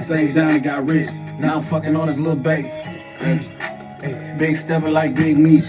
saved down and got rich. Now I'm fucking on his little baby. Big stepper like Big Meech.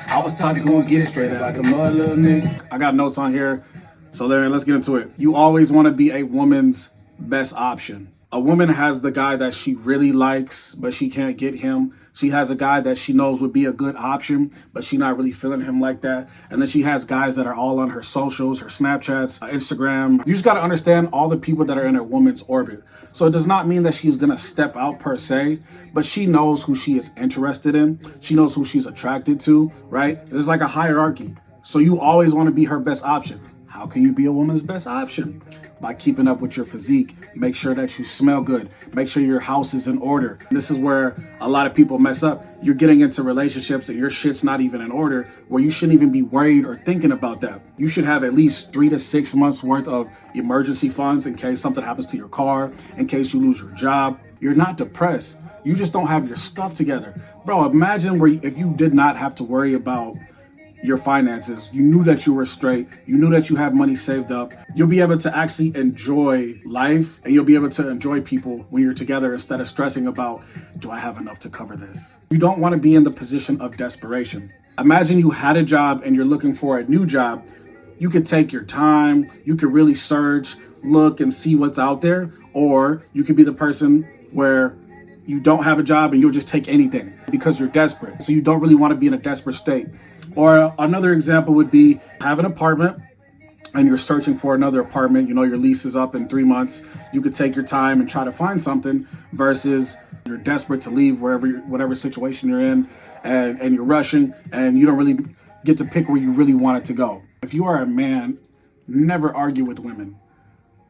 I was taught to go and get it straight like a mother little nigga. I got notes on here. So there, let's get into it. You always want to be a woman's best option. A woman has the guy that she really likes, but she can't get him. She has a guy that she knows would be a good option, but she's not really feeling him like that. And then she has guys that are all on her socials, her Snapchats, Instagram. You just got to understand all the people that are in a woman's orbit. So it does not mean that she's going to step out per se, but she knows who she is interested in. She knows who she's attracted to, right? There's like a hierarchy. So you always want to be her best option. How can you be a woman's best option? By keeping up with your physique. Make sure that you smell good. Make sure your house is in order. This is where a lot of people mess up. You're getting into relationships and your shit's not even in order, where you shouldn't even be worried or thinking about that. You should have at least 3 to 6 months worth of emergency funds in case something happens to your car, in case you lose your job. You're not depressed. You just don't have your stuff together. Bro, imagine if you did not have to worry about your finances. You knew that you were straight. You knew that you had money saved up. You'll be able to actually enjoy life, and you'll be able to enjoy people when you're together instead of stressing about, do I have enough to cover this? You don't want to be in the position of desperation. Imagine you had a job and you're looking for a new job. You could take your time. You could really search, look, and see what's out there. Or you could be the person where you don't have a job and you'll just take anything because you're desperate. So you don't really want to be in a desperate state. Or another example would be have an apartment and you're searching for another apartment. You know, your lease is up in 3 months. You could take your time and try to find something versus you're desperate to leave whatever situation you're in, and you're rushing and you don't really get to pick where you really want it to go. If you are a man, never argue with women.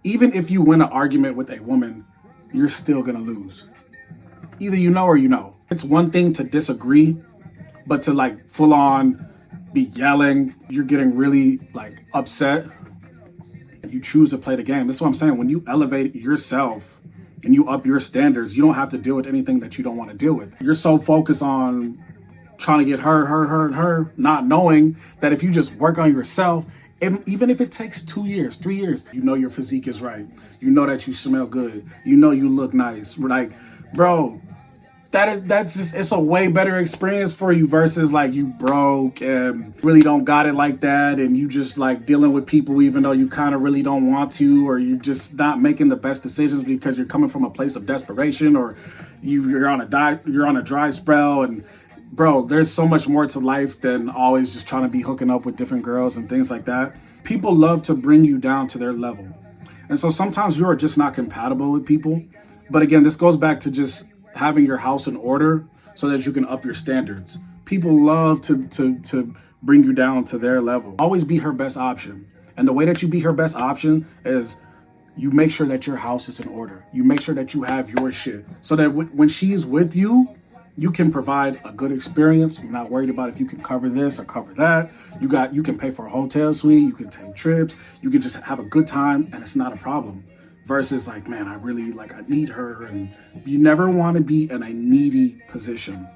Even if you win an argument with a woman, you're still going to lose. Either you know or you know. It's one thing to disagree, but to like full on be yelling, you're getting really like upset. You choose to play the game. That's what I'm saying. When you elevate yourself and you up your standards, you don't have to deal with anything that you don't want to deal with. You're so focused on trying to get her, not knowing that if you just work on yourself, even if it takes 2 years, 3 years, you know your physique is right. You know that you smell good. You know you look nice. We're like, bro, that's just, it's a way better experience for you versus like you broke and really don't got it like that, and you just like dealing with people even though you kind of really don't want to, or you're just not making the best decisions because you're coming from a place of desperation, or you're on a dry spell. And bro, there's so much more to life than always just trying to be hooking up with different girls and things like that. People love to bring you down to their level, and so sometimes you are just not compatible with people. But again, this goes back to just having your house in order so that you can up your standards. People love to bring you down to their level. Always be her best option. And the way that you be her best option is you make sure that your house is in order. You make sure that you have your shit so that when she's with you, you can provide a good experience. You're not worried about if you can cover this or cover that. You can pay for a hotel suite. You can take trips. You can just have a good time, and it's not a problem. Versus like, man, I need her. And you never want to be in a needy position.